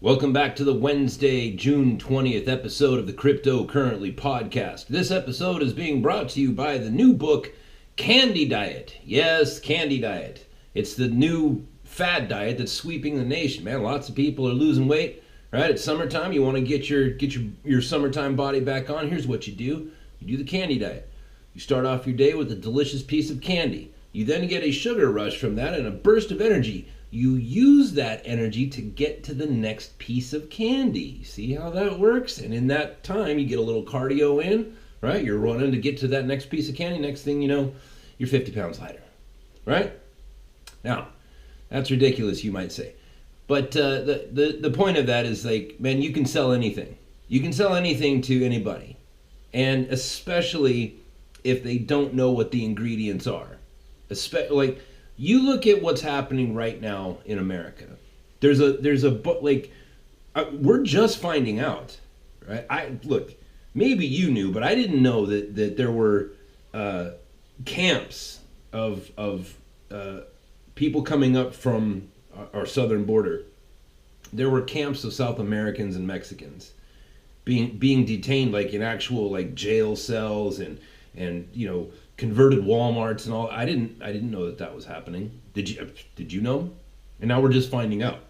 Welcome back to the Wednesday, June 20th episode of the Crypto Currently podcast. This episode is being brought to you by the new book, Candy Diet. Yes, Candy Diet. It's the new fad diet that's sweeping the nation, man. Lots of people are losing weight, right? It's summertime. You want to get your summertime body back on. Here's what you do. You do the Candy Diet. You start off your day with a delicious piece of candy. You then get a sugar rush from that and a burst of energy. You use that energy to get to the next piece of candy. See how that works? And in that time, you get a little cardio in, right? You're running to get to that next piece of candy. Next thing you know, you're 50 pounds lighter, right? Now, that's ridiculous, you might say. But the point of that is like, man, you can sell anything. You can sell anything to anybody. And especially if they don't know what the ingredients are. Like, you look at what's happening right now in America. We're just finding out, right? Look, maybe you knew, but I didn't know that there were camps of people coming up from our southern border. There were camps of South Americans and Mexicans being detained, like in actual like jail cells and converted Walmarts and all. I didn't know that was happening. Did you know? And now we're just finding out,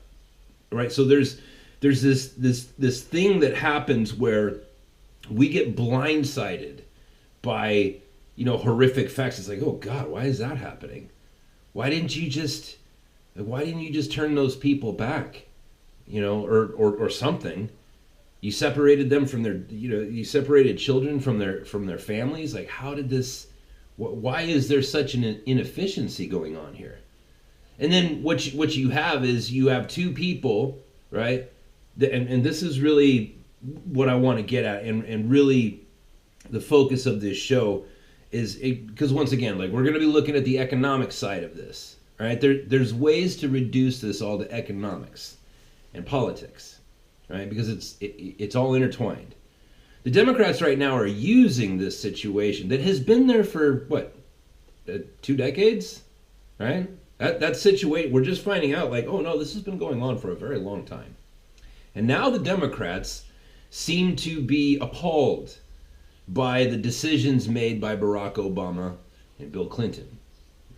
right? So there's this thing that happens where we get blindsided by horrific facts. It's like, oh God, why is that happening? Why didn't you just turn those people back, or something? You separated them from you separated children from their families. Like, how did this? Why is there such an inefficiency going on here? And then what you have is you have two people, right? And this is really what I want to get at, and really the focus of this show is because once again, like, we're going to be looking at the economic side of this, right? There's ways to reduce this all to economics and politics, right? Because it's all intertwined. The Democrats right now are using this situation that has been there for, 2 decades, right? That situation, we're just finding out, like, oh no, this has been going on for a very long time. And now the Democrats seem to be appalled by the decisions made by Barack Obama and Bill Clinton,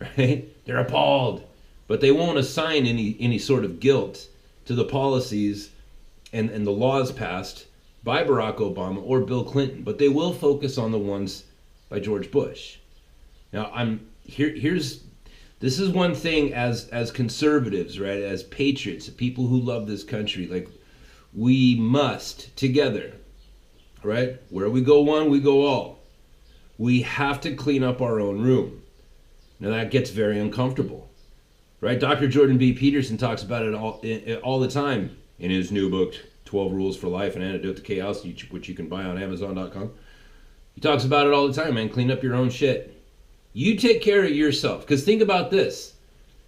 right? They're appalled, but they won't assign any sort of guilt to the policies and the laws passed by Barack Obama or Bill Clinton, but they will focus on the ones by George Bush. Now, this is one thing as conservatives, right? As patriots, people who love this country, like, we must together, right? Where we go one, we go all. We have to clean up our own room. Now that gets very uncomfortable, right? Dr. Jordan B. Peterson talks about it all the time in his new book, 12 Rules for Life, An Antidote to Chaos, which you can buy on Amazon.com. He talks about it all the time, man. Clean up your own shit. You take care of yourself. Because think about this.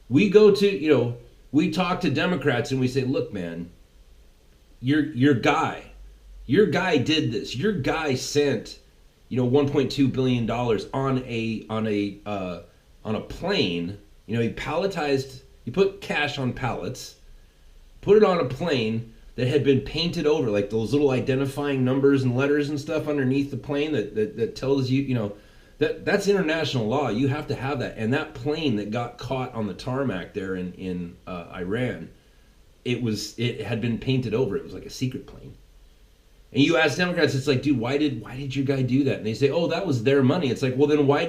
We go to, we talk to Democrats and we say, look, man, your guy did this. Your guy sent, $1.2 billion on a plane. He palletized, he put cash on pallets, put it on a plane that had been painted over, like those little identifying numbers and letters and stuff underneath the plane that tells you, that's international law. You have to have that. And that plane that got caught on the tarmac there in Iran, it had been painted over. It was like a secret plane. And you ask Democrats, it's like, dude, why did your guy do that? And they say, oh, that was their money. It's like, well, then why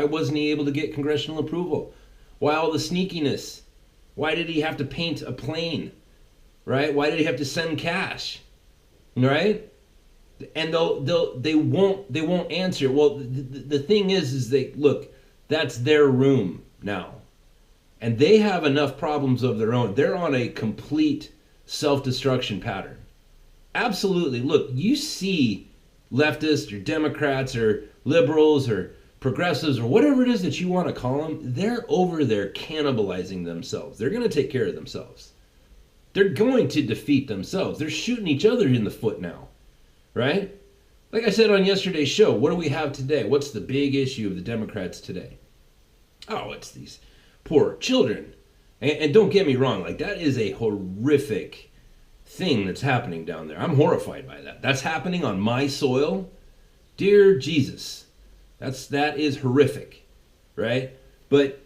wasn't he able to get congressional approval? Why all the sneakiness? Why did he have to paint a plane? Right? Why did he have to send cash? Right? And they won't answer. Well, the thing is they look, that's their room now. And they have enough problems of their own. They're on a complete self-destruction pattern. Absolutely. Look, you see leftists or Democrats or liberals or progressives or whatever it is that you want to call them, they're over there cannibalizing themselves. They're going to take care of themselves. They're going to defeat themselves. They're shooting each other in the foot now, right? Like I said on yesterday's show, what do we have today? What's the big issue of the Democrats today? Oh, it's these poor children. And don't get me wrong, like, that is a horrific thing that's happening down there. I'm horrified by that. That's happening on my soil. Dear Jesus, that is horrific, right? But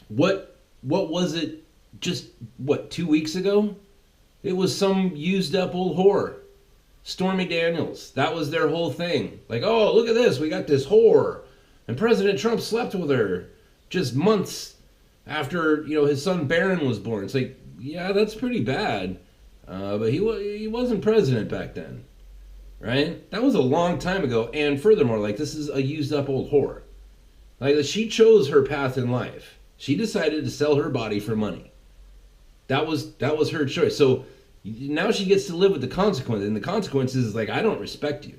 what was it? Just 2 weeks ago? It was some used up old whore, Stormy Daniels. That was their whole thing. Like, oh, look at this, we got this whore, and President Trump slept with her just months after his son Barron was born. It's like, yeah, that's pretty bad, but he wasn't president back then. Right? That was a long time ago. And furthermore, like, this is a used up old whore. Like, she chose her path in life. She decided to sell her body for money. That was her choice. So now she gets to live with the consequence. And the consequence is, like, I don't respect you.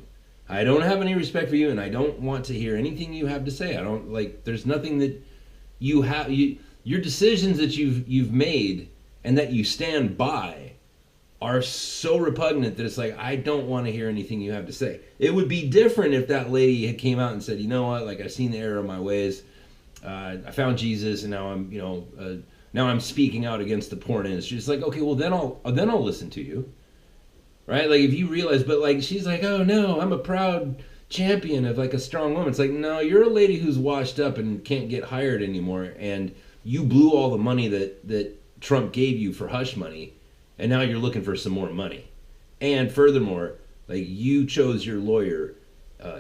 I don't have any respect for you, and I don't want to hear anything you have to say. I don't, like, there's nothing that you have, your decisions that you've made and that you stand by are so repugnant that it's like, I don't want to hear anything you have to say. It would be different if that lady had came out and said, you know what, like, I've seen the error of my ways. I found Jesus, and now I'm speaking out against the porn industry. It's like, okay, well, then I'll listen to you, right? Like, if you realize, but like, she's like, oh no, I'm a proud champion of, like, a strong woman. It's like, no, you're a lady who's washed up and can't get hired anymore, and you blew all the money that Trump gave you for hush money. And now you're looking for some more money. And furthermore, like, you chose your lawyer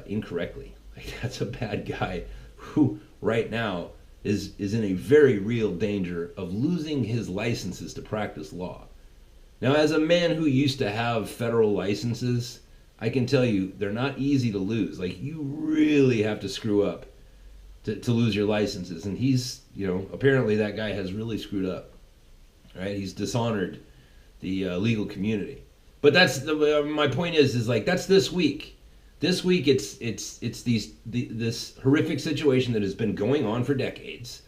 incorrectly. Like, that's a bad guy who right now is in a very real danger of losing his licenses to practice law. Now, as a man who used to have federal licenses, I can tell you they're not easy to lose. Like, you really have to screw up to lose your licenses. And he's, apparently that guy has really screwed up. Right? He's dishonored the legal community. But that's my point is like, that's this week. This week it's this horrific situation that has been going on for decades.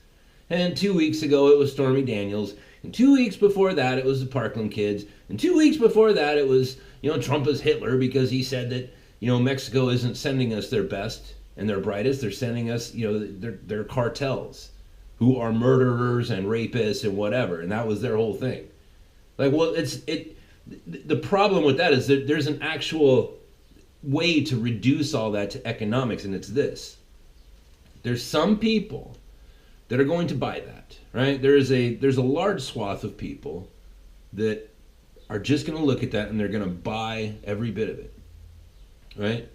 And 2 weeks ago it was Stormy Daniels, and 2 weeks before that it was the Parkland kids, and 2 weeks before that it was Trump is Hitler because he said that Mexico isn't sending us their best and their brightest. They're sending us their cartels who are murderers and rapists and whatever, and that was their whole thing. Like, well, the problem with that is that there's an actual way to reduce all that to economics, and it's this. There's some people that are going to buy that, right? There's a large swath of people that are just going to look at that and they're going to buy every bit of it, right?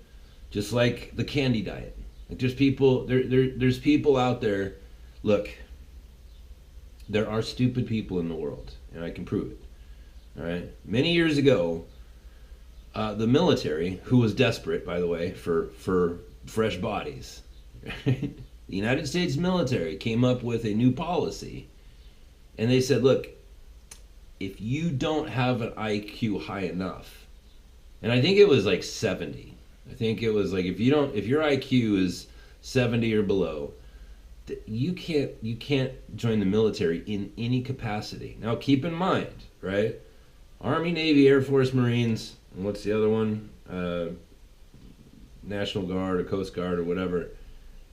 Just like the candy diet. Like, there's people out there. Look, there are stupid people in the world, and I can prove it. All right. Many years ago, the military, who was desperate, by the way, for fresh bodies, the United States military came up with a new policy, and they said, look, if you don't have an IQ high enough, and I think it was like 70. I think it was like, if your IQ is 70 or below, you can't join the military in any capacity. Now, keep in mind, right? Army, Navy, Air Force, Marines, and what's the other one? National Guard or Coast Guard or whatever.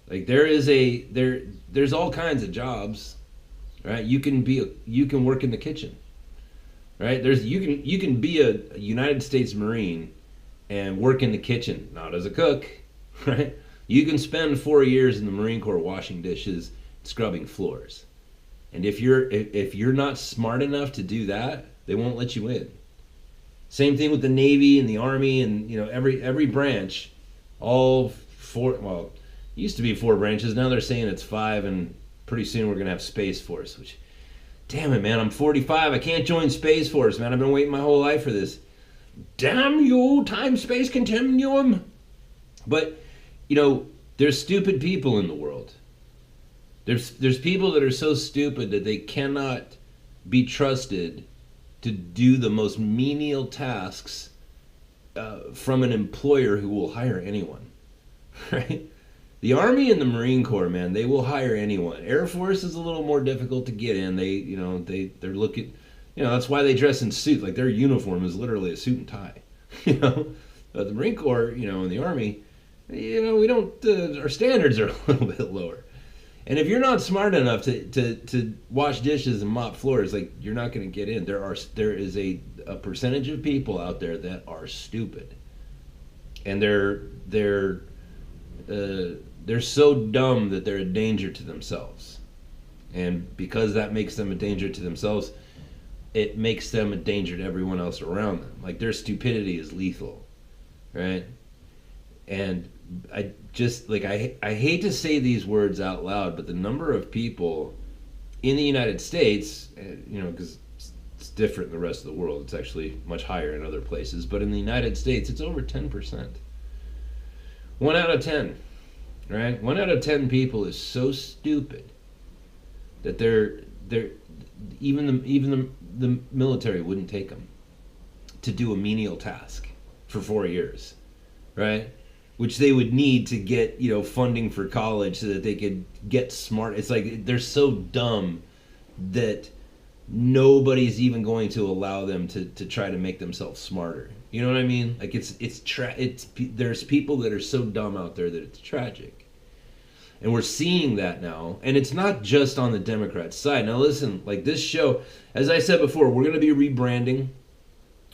Like, there's all kinds of jobs, right? You can work in the kitchen, right? You can be a United States Marine and work in the kitchen, not as a cook, right? You can spend 4 years in the Marine Corps washing dishes, scrubbing floors. And if you're not smart enough to do that, they won't let you in. Same thing with the Navy and the Army and every branch. All four, well, it used to be 4 branches. Now they're saying it's 5, and pretty soon we're gonna have Space Force. Which, damn it, man! I'm 45. I can't join Space Force, man. I've been waiting my whole life for this. Damn you, time-space continuum! But there's stupid people in the world. There's people that are so stupid that they cannot be trusted to do the most menial tasks from an employer who will hire anyone, right? The Army and the Marine Corps, man, they will hire anyone. Air Force is a little more difficult to get in. They're looking, that's why they dress in suits. Like, their uniform is literally a suit and tie, But the Marine Corps, and the Army, we don't. Our standards are a little bit lower. And if you're not smart enough to wash dishes and mop floors, like, you're not going to get in. There is a percentage of people out there that are stupid, and they're so dumb that they're a danger to themselves. And because that makes them a danger to themselves, it makes them a danger to everyone else around them. Like, their stupidity is lethal, right? And I just, like, I hate to say these words out loud, but the number of people in the United States, because it's different in the rest of the world. It's actually much higher in other places. But in the United States, it's over 10%. 1 out of 10, right? 1 out of 10 people is so stupid that even the military wouldn't take them to do a menial task for 4 years, right? Which they would need to get, funding for college so that they could get smart. It's like they're so dumb that nobody's even going to allow them to try to make themselves smarter. You know what I mean? Like, there's people that are so dumb out there that it's tragic. And we're seeing that now. And it's not just on the Democrat side. Now listen, like, this show, as I said before, we're going to be rebranding,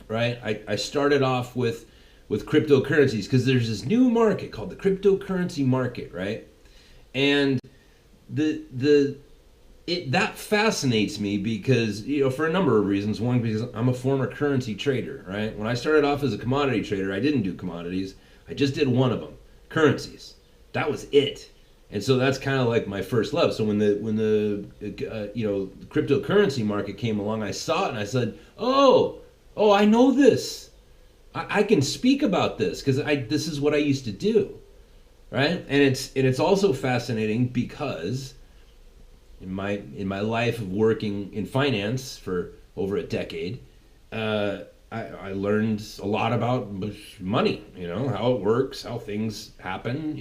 right? I started off with cryptocurrencies because there's this new market called the cryptocurrency market, right? And that fascinates me because, for a number of reasons. One, because I'm a former currency trader, right? When I started off as a commodity trader, I didn't do commodities. I just did one of them, currencies. That was it. And so that's kind of like my first love. So when the cryptocurrency market came along, I saw it and I said, oh, I know this. I can speak about this because this is what I used to do, right? And it's also fascinating because in my life of working in finance for over a decade, I learned a lot about money, how it works, how things happen,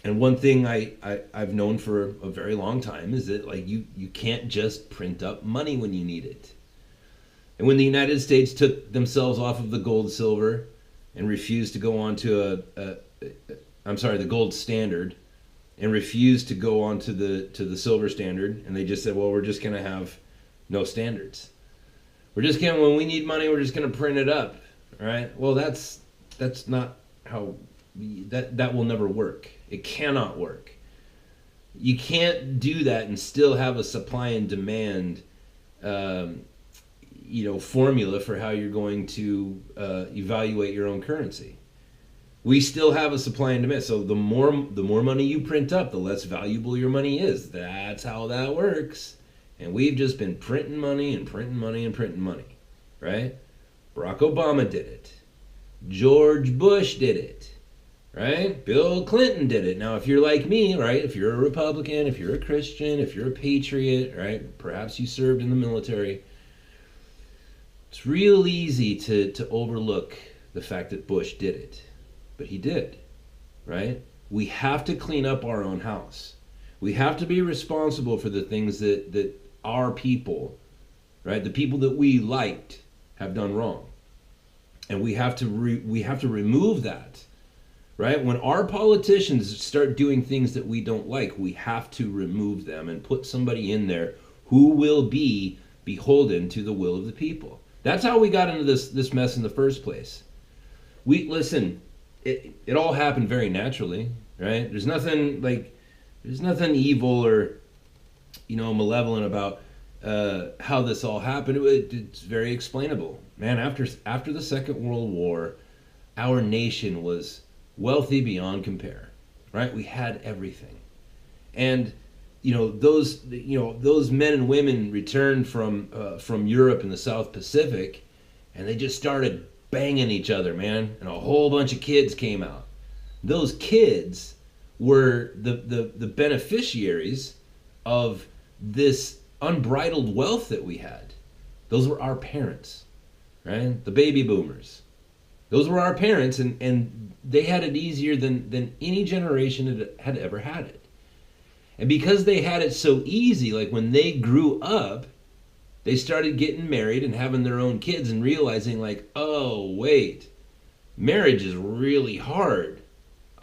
and one thing I've known for a very long time is that, like, you can't just print up money when you need it. And when the United States took themselves off of the gold, silver, and refused to go on to the gold standard, and refused to go on to the silver standard, and they just said, well, we're just going to have no standards. When we need money, we're just going to print it up, right? Well, that's not how, that will never work. It cannot work. You can't do that and still have a supply and demand formula for how you're going to evaluate your own currency. We still have a supply and demand. So the more money you print up, the less valuable your money is. That's how that works. And we've just been printing money and printing money and printing money, right? Barack Obama did it. George Bush did it, right? Bill Clinton did it. Now, if you're like me, right? If you're a Republican, if you're a Christian, if you're a patriot, right? Perhaps you served in the military. It's real easy to overlook the fact that Bush did it. But he did, right? We have to clean up our own house. We have to be responsible for the things that our people, right, the people that we liked, have done wrong. And we have to remove that, right? When our politicians start doing things that we don't like, we have to remove them and put somebody in there who will be beholden to the will of the people. That's how we got into this mess in the first place. It all happened very naturally, right? There's nothing evil or, malevolent about how this all happened. It's very explainable. Man, after the Second World War, our nation was wealthy beyond compare, right? We had everything. And those men and women returned from Europe and the South Pacific, and they just started banging each other, man, and a whole bunch of kids came out. Those kids were the beneficiaries of this unbridled wealth that we had. Those were our parents, right? The baby boomers. Those were our parents, and they had it easier than any generation had ever had it. And because they had it so easy, like, when they grew up, they started getting married and having their own kids and realizing, like, oh, wait, marriage is really hard.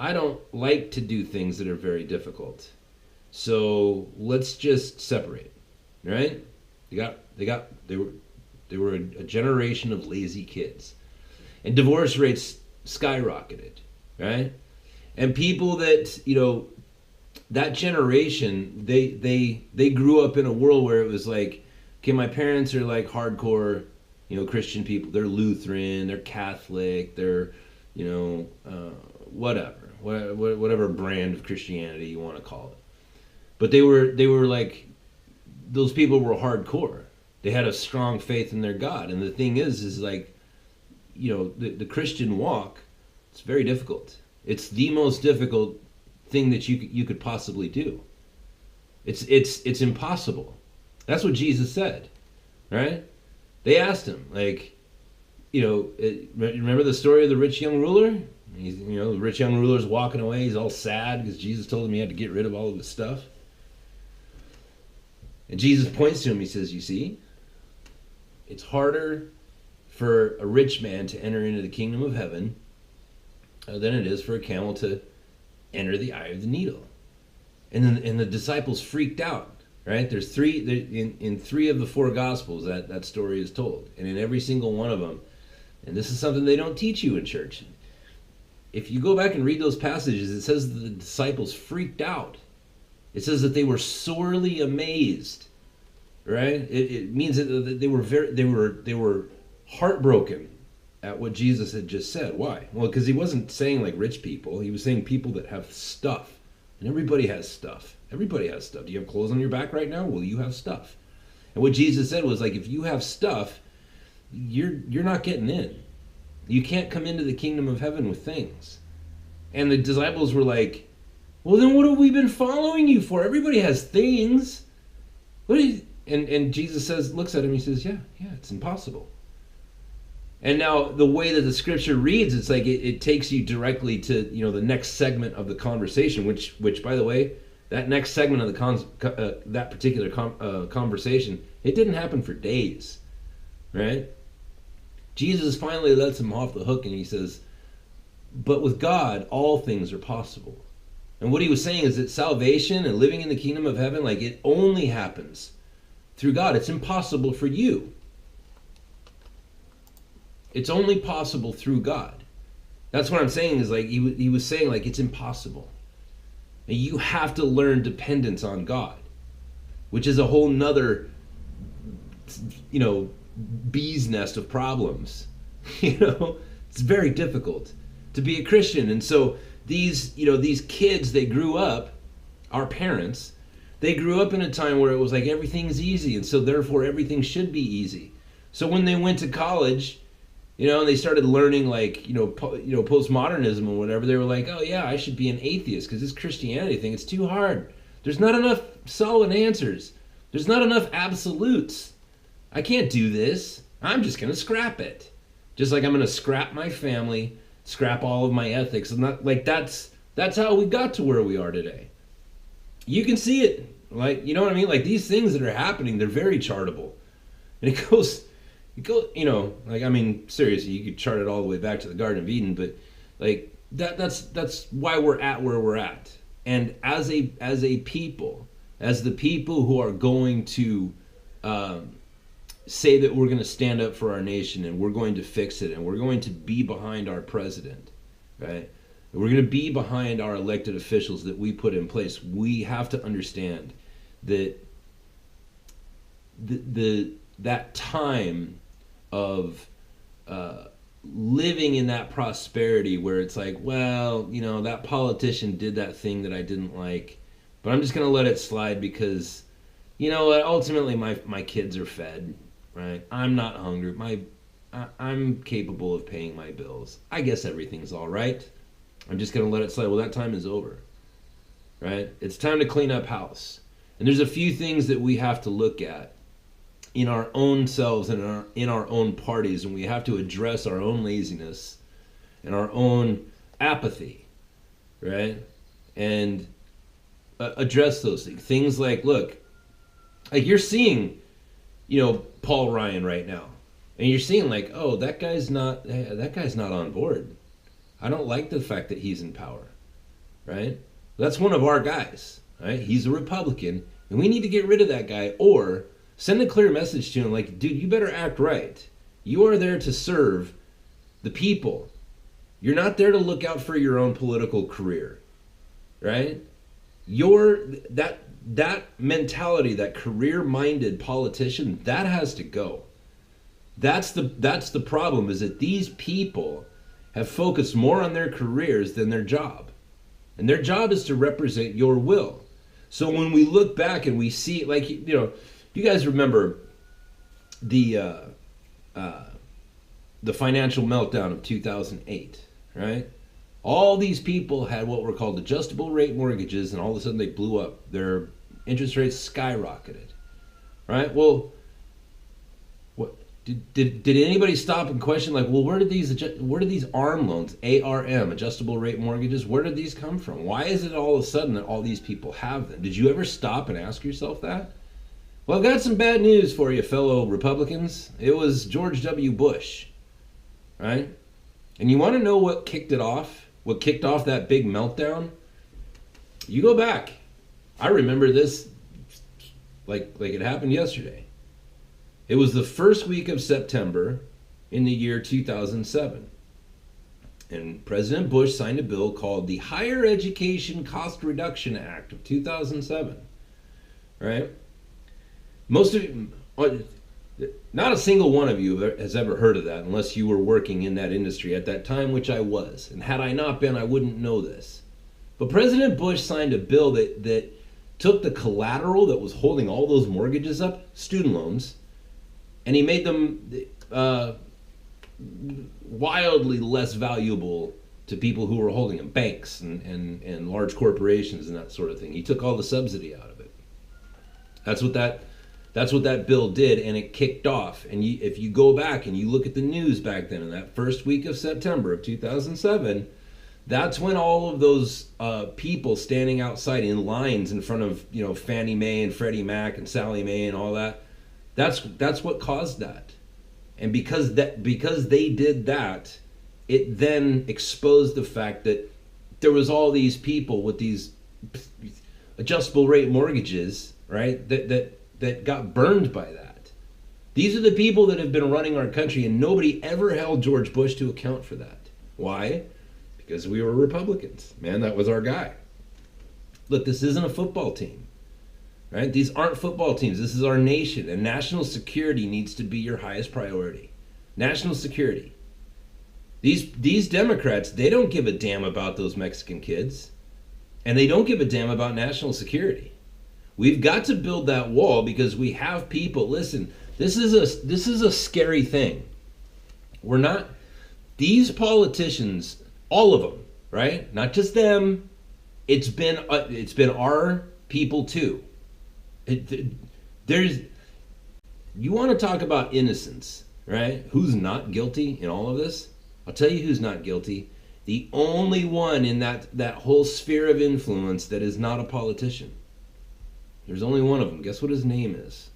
I don't like to do things that are very difficult. So let's just separate, right? They were a generation of lazy kids, and divorce rates skyrocketed, right? And people that that generation, they grew up in a world where it was like, okay, my parents are like hardcore, Christian people. They're Lutheran, they're Catholic, they're whatever brand of Christianity you want to call it. But they were like, those people were hardcore. They had a strong faith in their God. And the thing is like, the Christian walk, it's very difficult. It's the most difficult thing that you could possibly do. It's impossible. That's what Jesus said, right? They asked him, like, remember the story of the rich young ruler? He's, the rich young ruler's walking away. He's all sad because Jesus told him he had to get rid of all of his stuff. And Jesus points to him. He says, you see, it's harder for a rich man to enter into the kingdom of heaven than it is for a camel to enter the eye of the needle. And the disciples freaked out, right? There's in three of the four gospels that story is told. And in every single one of them, and this is something they don't teach you in church. If you go back and read those passages, it says that the disciples freaked out. It says that they were sorely amazed, right? It means that they were heartbroken at what Jesus had just said. Why? Well, because he wasn't saying like rich people. He was saying people that have stuff. And everybody has stuff. Everybody has stuff. Do you have clothes on your back right now? Well, you have stuff. And what Jesus said was like, if you have stuff, you're not getting in. You can't come into the kingdom of heaven with things. And the disciples were like, well, then what have we been following you for? Everybody has things. And Jesus looks at him, he says, yeah, it's impossible. And now the way that the scripture reads, it's like it takes you directly to the next segment of the conversation, which by the way, that next segment of the that particular conversation, it didn't happen for days, right? Jesus finally lets him off the hook and he says, but with God, all things are possible. And what he was saying is that salvation and living in the kingdom of heaven, like, it only happens through God. It's impossible for you. It's only possible through God. That's what I'm saying is like, he was saying like, it's impossible. And you have to learn dependence on God, which is a whole nother, bee's nest of problems. It's very difficult to be a Christian. And so these kids, they grew up, our parents, they grew up in a time where it was like everything's easy, and so therefore everything should be easy. So when they went to college, and they started learning like, postmodernism and whatever, they were like, oh yeah, I should be an atheist because this Christianity thing, it's too hard. There's not enough solid answers. There's not enough absolutes. I can't do this. I'm just going to scrap it. Just like I'm going to scrap my family, scrap all of my ethics. And that's how we got to where we are today. You can see it. Like, you know what I mean? Like, these things that are happening, they're very chartable. And it goes, like, I mean, seriously, you could chart it all the way back to the Garden of Eden, but like that's why we're at where we're at. And as a people, as the people who are going to say that we're going to stand up for our nation and we're going to fix it and we're going to be behind our president, right? We're going to be behind our elected officials that we put in place. We have to understand that that time of living in that prosperity where it's like, well, that politician did that thing that I didn't like, but I'm just going to let it slide because, ultimately my kids are fed, right? I'm not hungry. I'm capable of paying my bills. I guess everything's all right. I'm just going to let it slide. Well, that time is over, right? It's time to clean up house. And there's a few things that we have to look at in our own selves and in our own parties, and we have to address our own laziness and our own apathy, right? And address those things. Things like, look, like you're seeing, Paul Ryan right now, and you're seeing like, oh, that guy's not on board. I don't like the fact that he's in power. right? That's one of our guys, right? He's a Republican, and we need to get rid of that guy or send a clear message to him like, dude, you better act right. You are there to serve the people. You're not there to look out for your own political career, right? That mentality, that career-minded politician, that has to go. That's the problem, is that these people have focused more on their careers than their job. And their job is to represent your will. So when we look back and we see, like, you guys remember the financial meltdown of 2008, right? All these people had what were called adjustable rate mortgages, and all of a sudden they blew up. Their interest rates skyrocketed, right? Well, what did anybody stop and question, like, well, where did these ARM loans, ARM, adjustable rate mortgages, where did these come from? Why is it all of a sudden that all these people have them? Did you ever stop and ask yourself that? Well, I've got some bad news for you, fellow Republicans. It was George W. Bush, right? And you want to know what kicked it off? What kicked off that big meltdown? You go back. I remember this like it happened yesterday. It was the first week of September in the year 2007. And President Bush signed a bill called the Higher Education Cost Reduction Act of 2007. Right? Most of you, not a single one of you has ever heard of that unless you were working in that industry at that time, which I was. And had I not been, I wouldn't know this. But President Bush signed a bill that took the collateral that was holding all those mortgages up, student loans, and he made them wildly less valuable to people who were holding them, banks and large corporations and that sort of thing. He took all the subsidy out of it. That's what that bill did, and it kicked off. And if you go back and you look at the news back then, in that first week of September of 2007, that's when all of those people standing outside in lines in front of Fannie Mae and Freddie Mac and Sallie Mae and all that, that's what caused that. And because they did that, it then exposed the fact that there was all these people with these adjustable rate mortgages, right, that got burned by that. These are the people that have been running our country, and nobody ever held George Bush to account for that. Why? Because we were Republicans. Man, that was our guy. Look, this isn't a football team, right? These aren't football teams. This is our nation, and national security needs to be your highest priority. National security. These Democrats, they don't give a damn about those Mexican kids, and they don't give a damn about national security. We've got to build that wall because we have people. Listen, this is a scary thing. We're not, these politicians, all of them, right? Not just them. It's been our people too. You want to talk about innocence, right? Who's not guilty in all of this? I'll tell you who's not guilty. The only one in that whole sphere of influence that is not a politician. There's only one of them. Guess what his name is?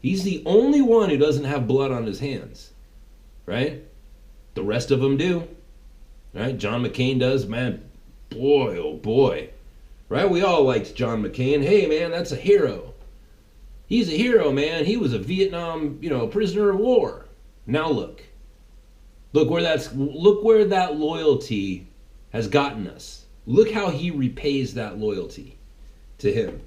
He's the only one who doesn't have blood on his hands, right? The rest of them do, right? John McCain does. Man, boy, oh boy, right? We all liked John McCain. Hey, man, that's a hero. He's a hero, man. He was a Vietnam, prisoner of war. Now look where that loyalty has gotten us. Look how he repays that loyalty to him.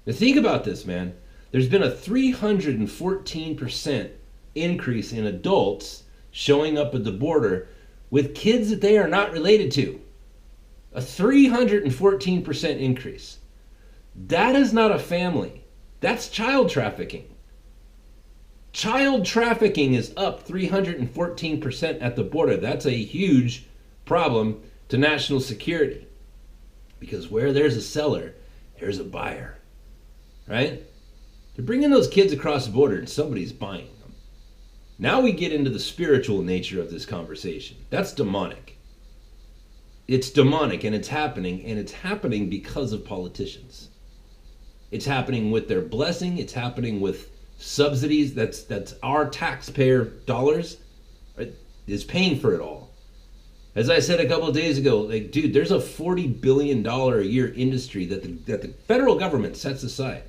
Now think about this, man. There's been a 314% increase in adults showing up at the border with kids that they are not related to. A 314% increase. That is not a family. That's child trafficking. Child trafficking is up 314% at the border. That's a huge problem to national security. Because where there's a seller, there's a buyer. Right? They're bringing those kids across the border and somebody's buying them. Now we get into the spiritual nature of this conversation. That's demonic. It's demonic, and it's happening because of politicians. It's happening with their blessing. It's happening with subsidies. That's our taxpayer dollars, right, is paying for it all. As I said a couple of days ago, like, dude, there's a $40 billion a year industry that the federal government sets aside.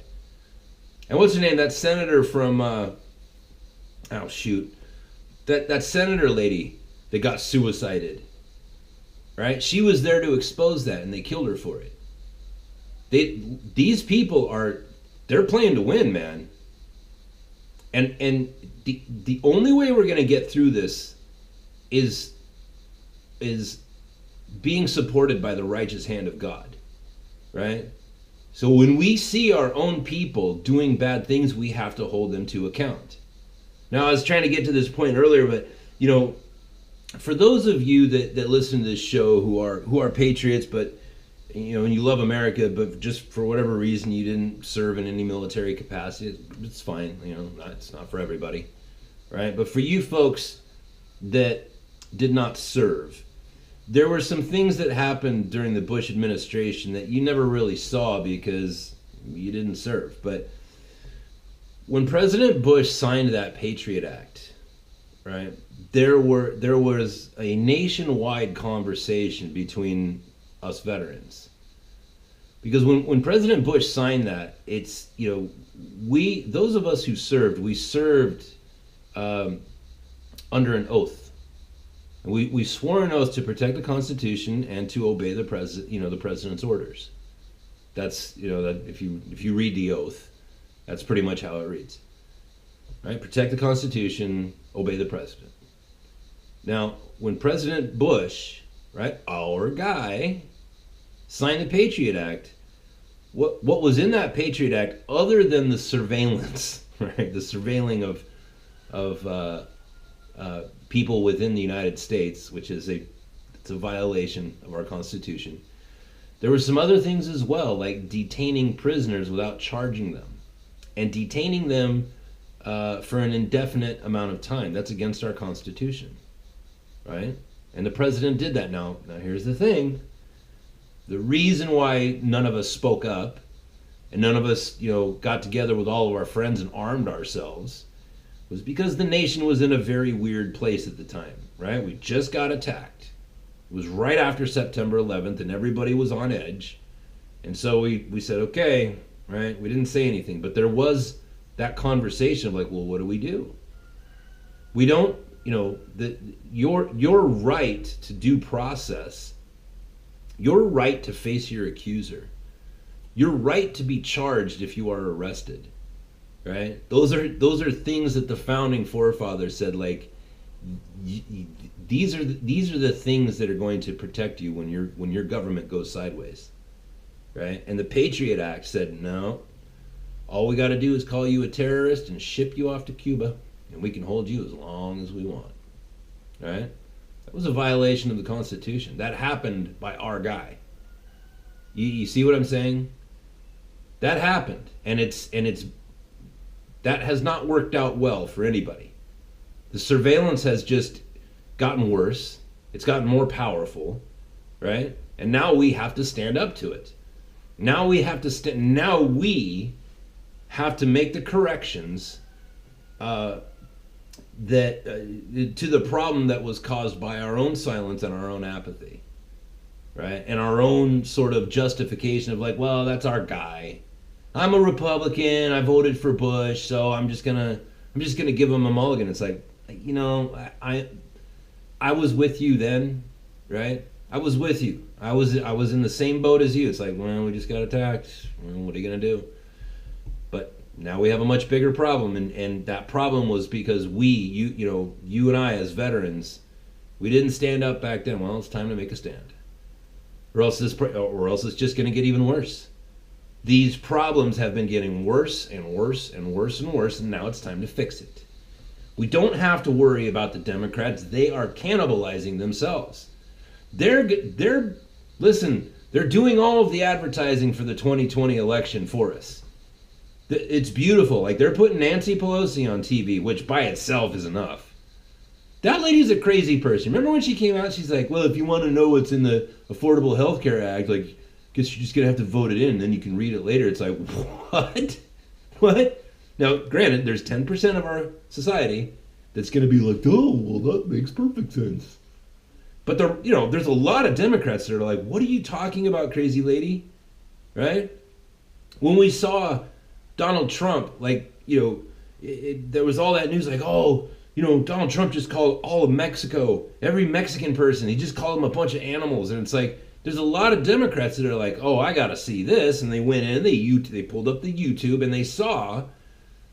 And what's her name? That senator from, oh shoot, that senator lady that got suicided, right? She was there to expose that, and they killed her for it. These people they're playing to win, man. And the only way we're gonna get through this is being supported by the righteous hand of God, right? So when we see our own people doing bad things, we have to hold them to account. Now, I was trying to get to this point earlier, but for those of you that listen to this show who are patriots, but and you love America, but just for whatever reason you didn't serve in any military capacity, it's fine. It's not for everybody, right? But for you folks that did not serve, there were some things that happened during the Bush administration that you never really saw because you didn't serve. But when President Bush signed that Patriot Act, right, there was a nationwide conversation between us veterans. Because when President Bush signed that, it's, those of us who served, we served under an oath. We swore an oath to protect the Constitution and to obey the president's orders. That's, that if you read the oath, that's pretty much how it reads. Right? Protect the Constitution, obey the president. Now, when President Bush, right, our guy, signed the Patriot Act, what was in that Patriot Act other than the surveillance, right? The surveilling of people within the United States, which is it's a violation of our Constitution. There were some other things as well, like detaining prisoners without charging them, and detaining them for an indefinite amount of time. That's against our Constitution, right? And the president did that. Now here's the thing. The reason why none of us spoke up and none of us, got together with all of our friends and armed ourselves was because the nation was in a very weird place at the time, right? We just got attacked. It was right after September 11th and everybody was on edge. And so we said, okay, right? We didn't say anything, but there was that conversation of like, well, what do we do? We don't, your right to due process, your right to face your accuser, your right to be charged if you are arrested, right? Those are things that the founding forefathers said, like, these are the things that are going to protect you when your government goes sideways, right? And the Patriot Act said, no, all we got to do is call you a terrorist and ship you off to Cuba, and we can hold you as long as we want, right? That was a violation of the Constitution. That happened by our guy. You see what I'm saying? That happened, and that has not worked out well for anybody. The surveillance has just gotten worse. It's gotten more powerful, right? And now we have to stand up to it. Now we have to make the corrections that to the problem that was caused by our own silence and our own apathy, right? And our own sort of justification of like, well, that's our guy. I'm a Republican. I voted for Bush, so I'm just gonna give him a mulligan. It's like, I was with you then, right? I was with you. I was in the same boat as you. It's like, well, we just got attacked. Well, what are you gonna do? But now we have a much bigger problem, and that problem was because you and I as veterans, we didn't stand up back then. Well, it's time to make a stand, or else it's just gonna get even worse. These problems have been getting worse and worse and worse and worse, and now it's time to fix it. We don't have to worry about the Democrats. They are cannibalizing themselves. They're doing all of the advertising for the 2020 election for us. It's beautiful. Like, they're putting Nancy Pelosi on TV, which by itself is enough. That lady's a crazy person. Remember when she came out, she's like, well, if you want to know what's in the Affordable Health Care Act, like, guess you're just going to have to vote it in, and then you can read it later. It's like, what? What? Now, granted, there's 10% of our society that's going to be like, oh, well, that makes perfect sense. But there's a lot of Democrats that are like, what are you talking about, crazy lady? Right? When we saw Donald Trump, like, there was all that news like, oh, Donald Trump just called all of Mexico, every Mexican person, he just called them a bunch of animals. And it's like, there's a lot of Democrats that are like, oh, I got to see this. And they went in, they pulled up the YouTube, and they saw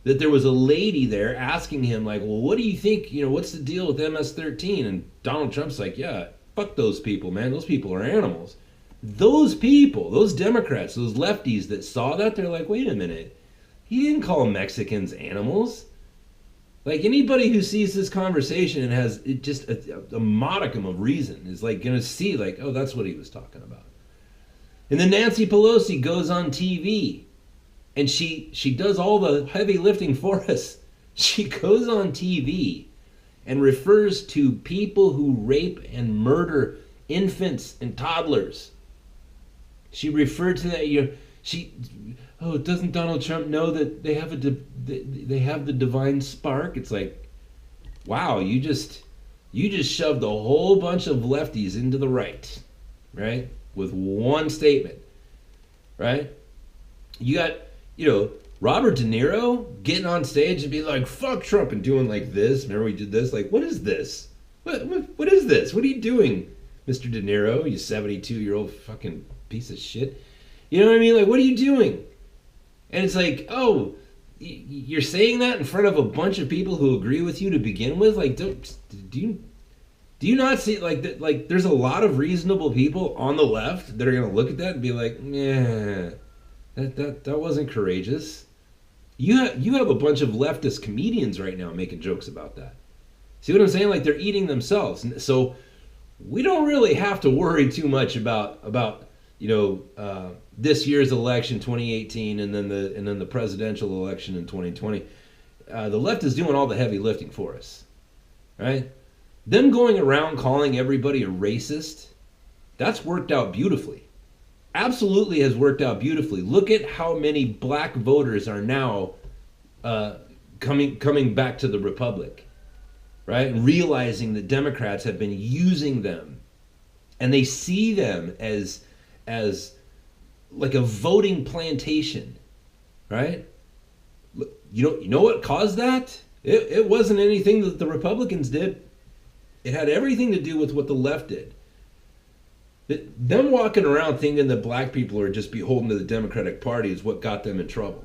that there was a lady there asking him, like, well, what do you think, what's the deal with MS-13? And Donald Trump's like, yeah, fuck those people, man. Those people are animals. Those people, those Democrats, those lefties that saw that, they're like, wait a minute. He didn't call Mexicans animals. Like, anybody who sees this conversation and has just a modicum of reason is like going to see, like, oh, that's what he was talking about. And then Nancy Pelosi goes on TV and she does all the heavy lifting for us. She goes on TV and refers to people who rape and murder infants and toddlers. She referred to that. Doesn't Donald Trump know that they have the divine spark? It's like, wow, you just shoved a whole bunch of lefties into the right, right? With one statement, right? You got, Robert De Niro getting on stage and being like, fuck Trump, and doing like this. Remember we did this? Like, what is this? What is this? What are you doing, Mr. De Niro, you 72-year-old fucking piece of shit? You know what I mean? Like, what are you doing? And it's like, oh, you're saying that in front of a bunch of people who agree with you to begin with? Like, do you not see, like, that? Like, there's a lot of reasonable people on the left that are going to look at that and be like, yeah, that wasn't courageous. You have a bunch of leftist comedians right now making jokes about that. See what I'm saying? Like, they're eating themselves. So we don't really have to worry too much about this year's election, 2018, and then the presidential election in 2020. The left is doing all the heavy lifting for us, right? Them going around calling everybody a racist, that's worked out beautifully. Absolutely has worked out beautifully. Look at how many black voters are now coming back to the Republic, right? And realizing that Democrats have been using them, and they see them as like a voting plantation, right? You know what caused that? It wasn't anything that the Republicans did. It had everything to do with what the left did. Them walking around thinking that black people are just beholden to the Democratic Party is what got them in trouble.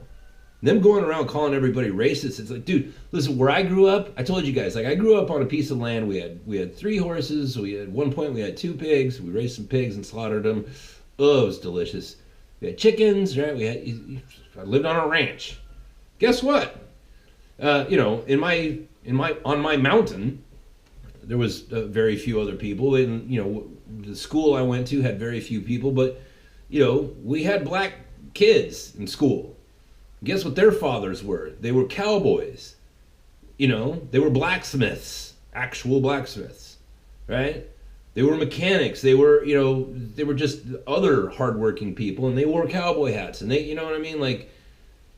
Them going around calling everybody racist, it's like, dude, listen, where I grew up, I told you guys, like, I grew up on a piece of land. We had 3 horses. At one point we had 2 pigs. We raised some pigs and slaughtered them. Oh, it was delicious. We had chickens, right? I lived on a ranch. Guess what? On my mountain, there was very few other people, and the school I went to had very few people. But we had black kids in school. Guess what their fathers were? They were cowboys. They were blacksmiths, actual blacksmiths, right? They were mechanics. They were just other hardworking people, and they wore cowboy hats. And they, you know what I mean? Like,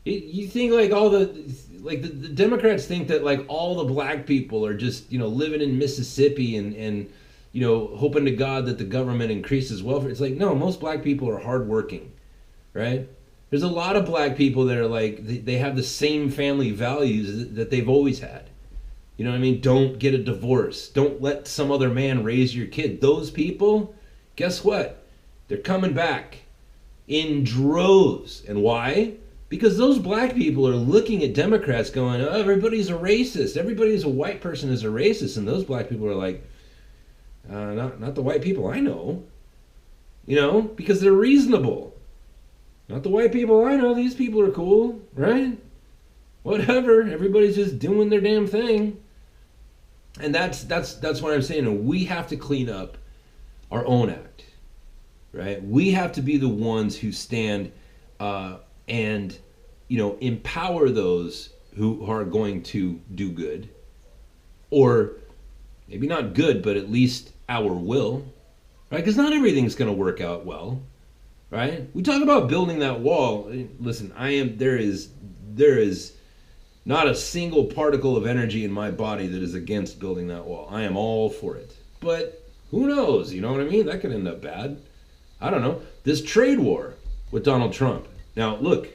you think like the Democrats think that like all the black people are just living in Mississippi and hoping to God that the government increases welfare. It's like, no, most black people are hardworking, right? There's a lot of black people that are like they have the same family values that they've always had. You know what I mean? Don't get a divorce. Don't let some other man raise your kid. Those people, guess what? They're coming back in droves. And why? Because those black people are looking at Democrats going, oh, everybody's a racist. Everybody who's a white person is a racist. And those black people are like, not the white people I know. Because they're reasonable. Not the white people I know. These people are cool, right? Whatever. Everybody's just doing their damn thing. And that's what I'm saying. And we have to clean up our own act, right? We have to be the ones who stand and empower those who are going to do good, or maybe not good, but at least our will, right? Because not everything's going to work out well, right? We talk about building that wall. Listen, there is not a single particle of energy in my body that is against building that wall. I am all for it. But Who knows? You know what I mean? That could end up bad. I don't know. This trade war with Donald Trump. Now, look,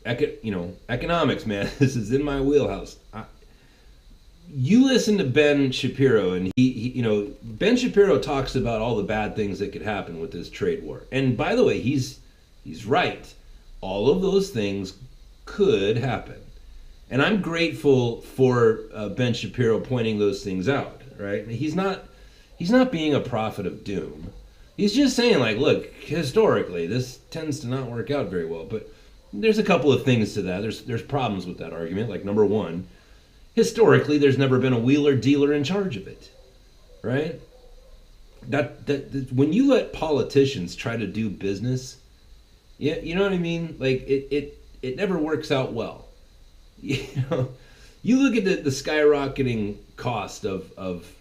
economics, man. This is in my wheelhouse. You listen to Ben Shapiro, and Ben Shapiro talks about all the bad things that could happen with this trade war. And by the way, he's right. All of those things could happen. And I'm grateful for Ben Shapiro pointing those things out, right? He's not being a prophet of doom. He's just saying, like, look, historically, this tends to not work out very well. But there's a couple of things to that. There's problems with that argument. Like, number one, historically, there's never been a wheeler dealer in charge of it, right? That when you let politicians try to do business, yeah, you know what I mean? Like, it never works out well. You look at the skyrocketing cost of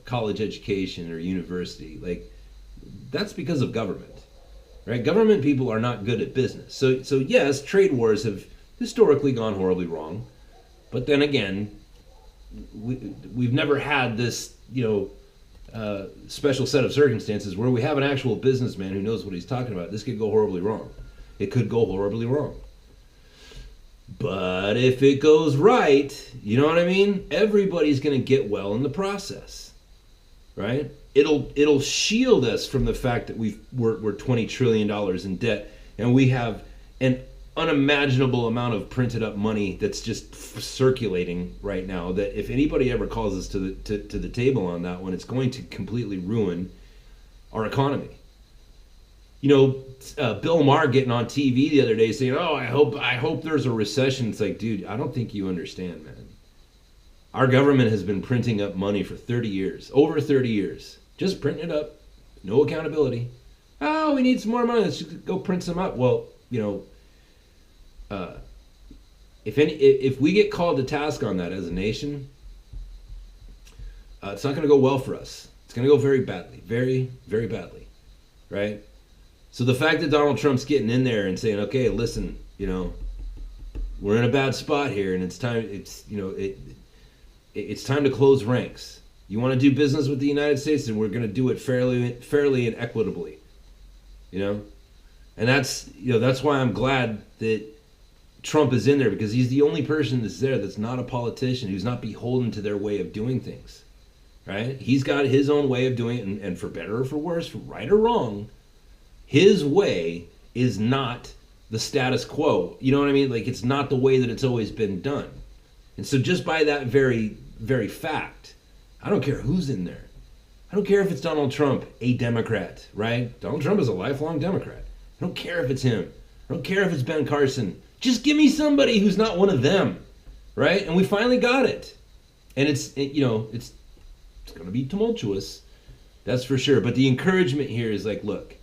college education or university, like, that's because of government, right? Government people are not good at business. So yes, trade wars have historically gone horribly wrong, but then again, we've never had this, special set of circumstances where we have an actual businessman who knows what he's talking about. This could go horribly wrong. It could go horribly wrong. But if it goes right, you know what I mean? Everybody's going to get well in the process, right? It'll shield us from the fact that we're $20 trillion in debt, and we have an unimaginable amount of printed up money that's just circulating right now, that if anybody ever calls us to the table on that one, it's going to completely ruin our economy. Bill Maher getting on TV the other day saying, "Oh, I hope there's a recession." It's like, dude, I don't think you understand, man. Our government has been printing up money for 30 years, over 30 years. Just printing it up, no accountability. Oh, we need some more money. Let's just go print some up. Well, if we get called to task on that as a nation, it's not going to go well for us. It's going to go very badly, very, very badly, right? So the fact that Donald Trump's getting in there and saying, "Okay, listen, we're in a bad spot here, and it's time. It's time to close ranks. You want to do business with the United States, and we're going to do it fairly and equitably." And that's why I'm glad that Trump is in there, because he's the only person that's there that's not a politician, who's not beholden to their way of doing things, right? He's got his own way of doing it, and for better or for worse, for right or wrong, his way is not the status quo. You know what I mean? Like, it's not the way that it's always been done. And so just by that very, very fact, I don't care who's in there. I don't care if it's Donald Trump, a Democrat, right? Donald Trump is a lifelong Democrat. I don't care if it's him. I don't care if it's Ben Carson. Just give me somebody who's not one of them, right? And we finally got it. And it's going to be tumultuous, that's for sure. But the encouragement here is like, look,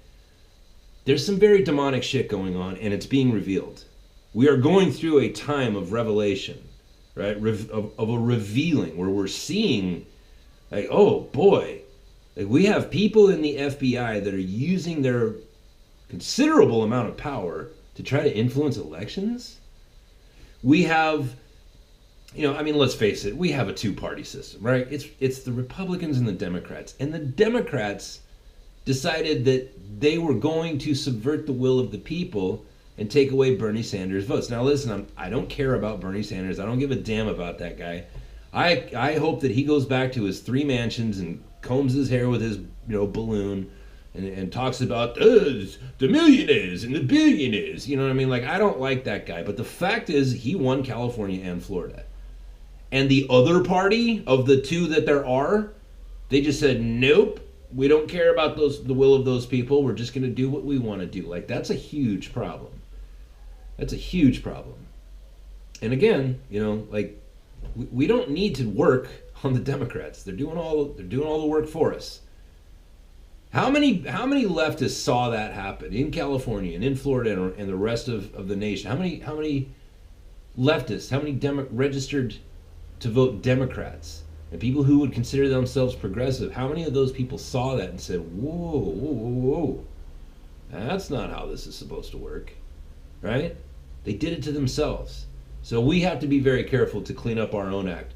there's some very demonic shit going on, and it's being revealed. We are going through a time of revelation, right? Of a revealing, where we're seeing, like, oh boy, like, we have people in the FBI that are using their considerable amount of power to try to influence elections. We have, let's face it, we have a two-party system, right? It's the Republicans and the Democrats. And the Democrats decided that they were going to subvert the will of the people and take away Bernie Sanders' votes. Now listen, I don't care about Bernie Sanders. I don't give a damn about that guy. I hope that he goes back to his 3 mansions and combs his hair with his balloon and talks about the millionaires and the billionaires. You know what I mean? Like, I don't like that guy. But the fact is, he won California and Florida. And the other party of the two that there are, they just said, nope. We don't care about the will of those people. We're just going to do what we want to do. Like, that's a huge problem. That's a huge problem. And again, we don't need to work on the Democrats. They're doing all the work for us. How many leftists saw that happen in California and in Florida and the rest of the nation? How many leftists? How many registered to vote Democrats? And people who would consider themselves progressive, how many of those people saw that and said, whoa, that's not how this is supposed to work, right? They did it to themselves. So we have to be very careful to clean up our own act,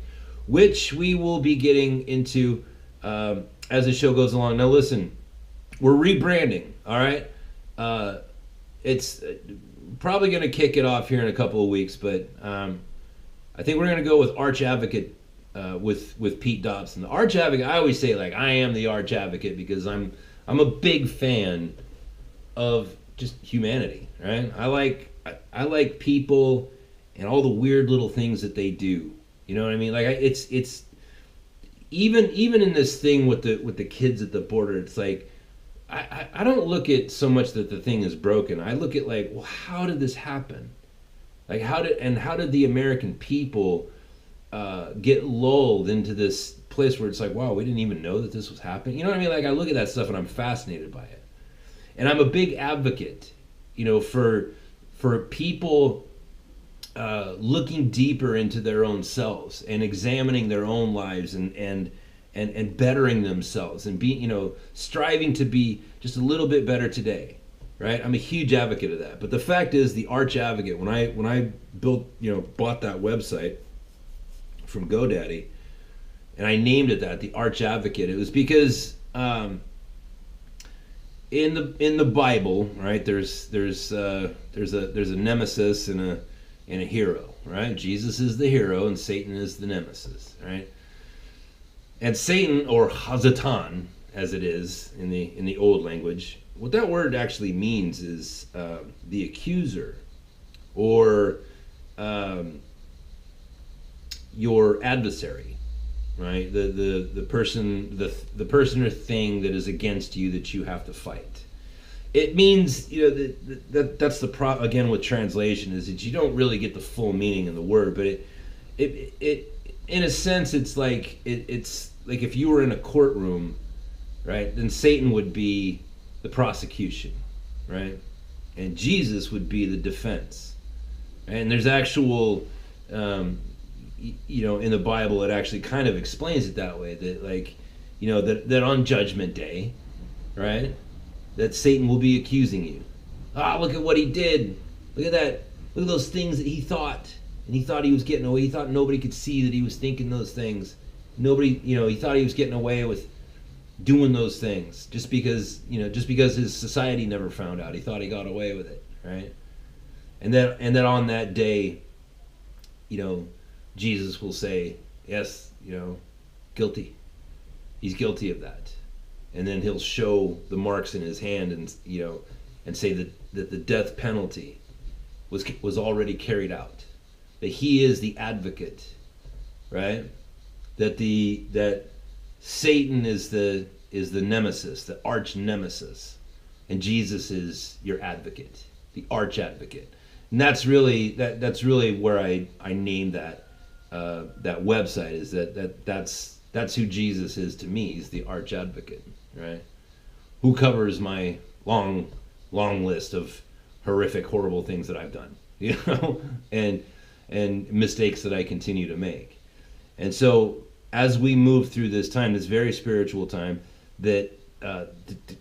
which we will be getting into as the show goes along. Now, listen, we're rebranding. All right, it's probably going to kick it off here in a couple of weeks, but I think we're going to go with Arch Advocate with Pete Dobson. The Arch Advocate. I always say, like, I am the Arch Advocate because I'm a big fan of just humanity. Right? I like people and all the weird little things that they do. You know what I mean? Like, it's even in this thing with the kids at the border. It's like I don't look at so much that the thing is broken. I look at, like, well, how did this happen? Like, how did the American people get lulled into this place where it's like, wow, we didn't even know that this was happening? You know what I mean? Like, I look at that stuff and I'm fascinated by it. And I'm a big advocate, for people looking deeper into their own selves and examining their own lives and bettering themselves and being, striving to be just a little bit better today, right? I'm a huge advocate of that. But the fact is, the Arch Advocate, when I bought that website from GoDaddy, and I named it that, the Arch Advocate, it was because in the Bible, right, there's a nemesis and a hero, right? Jesus is the hero and Satan is the nemesis, right? And Satan, or Hazatan, as it is in the old language, what that word actually means is the accuser, or your adversary, right? The person or thing that is against you that you have to fight. It means, that's the again with translation, is that you don't really get the full meaning in the word, but it in a sense, it's like it's like if you were in a courtroom, right? Then Satan would be the prosecution, right? And Jesus would be the defense. And there's actual, in the Bible, it actually kind of explains it that way. That, like, that on Judgment Day, right? That Satan will be accusing you. Look at what he did. Look at that. Look at those things that he thought. And he thought he was getting away. He thought nobody could see that he was thinking those things. Nobody, he thought he was getting away with doing those things just because his society never found out. He thought he got away with it, right? And then on that day, Jesus will say, yes, guilty. He's guilty of that. And then he'll show the marks in his hand and say that the death penalty was already carried out. That he is the advocate, right? That Satan is the nemesis, the arch nemesis, and Jesus is your advocate, the arch advocate. And that's really where I named that website, is that's who Jesus is to me. He's the arch advocate, right? Who covers my long list of horrific, horrible things that I've done, and mistakes that I continue to make. And so as we move through this time, this very spiritual time, that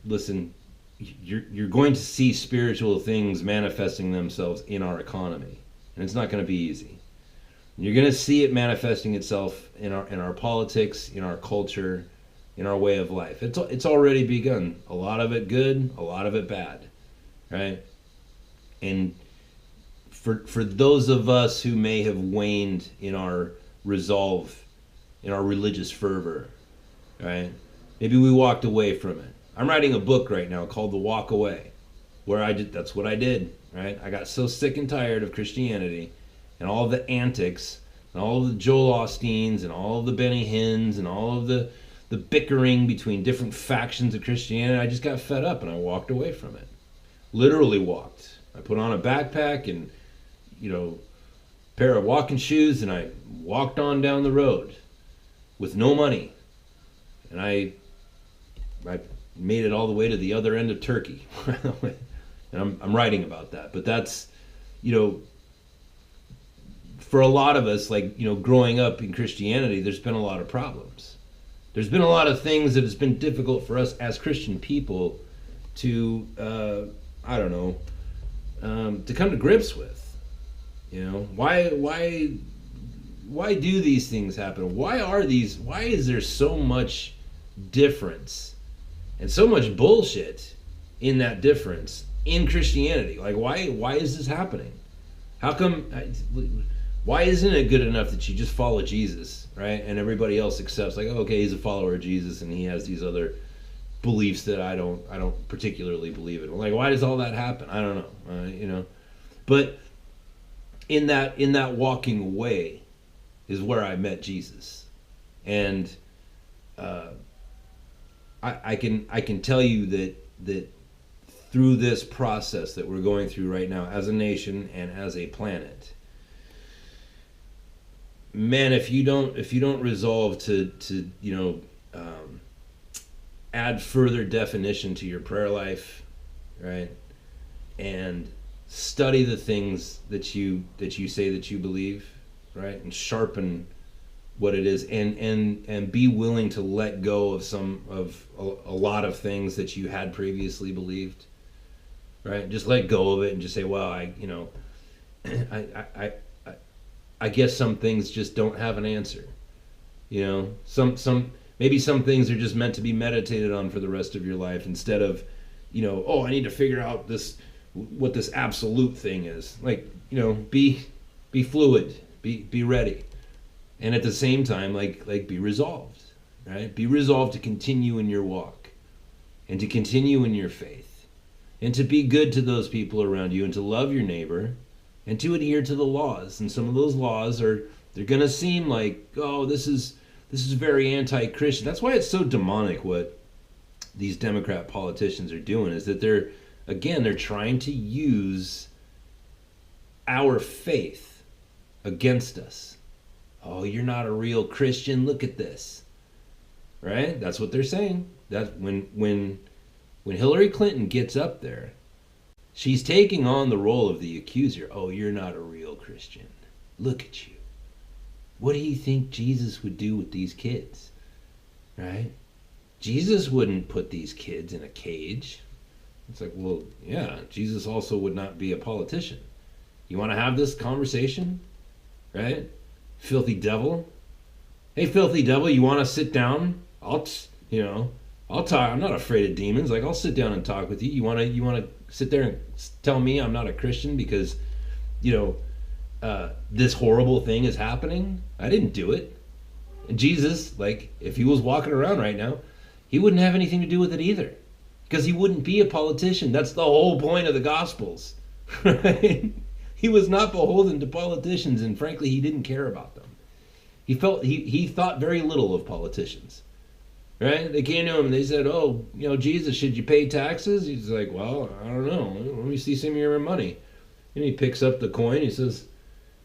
listen, you're going to see spiritual things manifesting themselves in our economy, and it's not going to be easy. You're going to see it manifesting itself in our politics, in our culture, in our way of life. It's already begun. A lot of it good, a lot of it bad, right? And for those of us who may have waned in our resolve, in our religious fervor, right? Maybe we walked away from it. I'm writing a book right now called The Walk Away, where that's what I did, right? I got so sick and tired of Christianity and all of the antics and all of the Joel Osteens and all of the Benny Hinns and all of the bickering between different factions of Christianity. I just got fed up and I walked away from it. Literally walked. I put on a backpack and pair of walking shoes, and I walked on down the road with no money, and I made it all the way to the other end of Turkey. And I'm writing about that. But that's, for a lot of us, like, growing up in Christianity, there's been a lot of problems. There's been a lot of things that it's been difficult for us as Christian people to to come to grips with. Why do these things happen? Why is there so much difference and so much bullshit in that difference in Christianity. Like, why is this happening? How come? Why isn't it good enough that you just follow Jesus, right? And everybody else accepts, like, oh, okay, he's a follower of Jesus, and he has these other beliefs that I don't particularly believe in. Like, why does all that happen? I don't know, But in that walking away is where I met Jesus, and I can tell you that through this process that we're going through right now as a nation and as a planet, man, if you don't resolve to add further definition to your prayer life, right, and study the things that you say that you believe, right, and sharpen what it is, and be willing to let go of a lot of things that you had previously believed, right? Just let go of it and just say, well, I guess some things just don't have an answer. Maybe some things are just meant to be meditated on for the rest of your life, instead of, I need to figure out what this absolute thing is. Like, be fluid, be ready. And at the same time, like be resolved, right? Be resolved to continue in your walk and to continue in your faith and to be good to those people around you and to love your neighbor and to adhere to the laws. And some of those laws they're going to seem like, oh, this is very anti-Christian. That's why it's so demonic what these Democrat politicians are doing, is that they're trying to use our faith against us. Oh, you're not a real Christian. Look at this. Right? That's what they're saying. That when Hillary Clinton gets up there, she's taking on the role of the accuser. Oh, you're not a real Christian. Look at you. What do you think Jesus would do with these kids? Right? Jesus wouldn't put these kids in a cage. It's like, well, yeah, Jesus also would not be a politician. You want to have this conversation? Right? Filthy devil. Hey, filthy devil, you want to sit down? I'll talk. I'm not afraid of demons. Like, I'll sit down and talk with you. You want to sit there and tell me I'm not a Christian because, this horrible thing is happening? I didn't do it. And Jesus, like, if he was walking around right now, he wouldn't have anything to do with it either, because he wouldn't be a politician. That's the whole point of the Gospels, right? He was not beholden to politicians, and frankly, he didn't care about them. He thought very little of politicians, right? They came to him and they said, "Oh, Jesus, should you pay taxes?" He's like, "Well, I don't know. Let me see some of your money." And he picks up the coin. He says,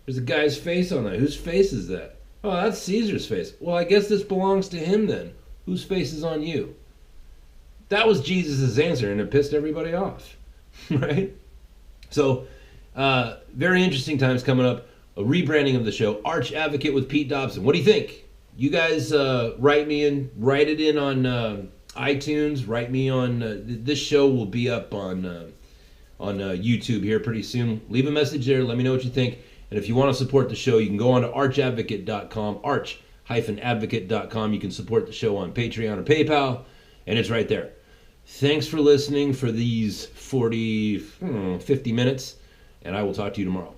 "There's a guy's face on that. Whose face is that?" "Oh, that's Caesar's face." "Well, I guess this belongs to him then. Whose face is on you?" That was Jesus' answer, and it pissed everybody off, right? So, very interesting times coming up. A rebranding of the show, Arch Advocate with Pete Dobson. What do you think? You guys write it in on iTunes. Write me on. This show will be up on YouTube here pretty soon. Leave a message there. Let me know what you think. And if you want to support the show, you can go on to archadvocate.com, arch-advocate.com. You can support the show on Patreon or PayPal, and it's right there. Thanks for listening for these 50 minutes, and I will talk to you tomorrow.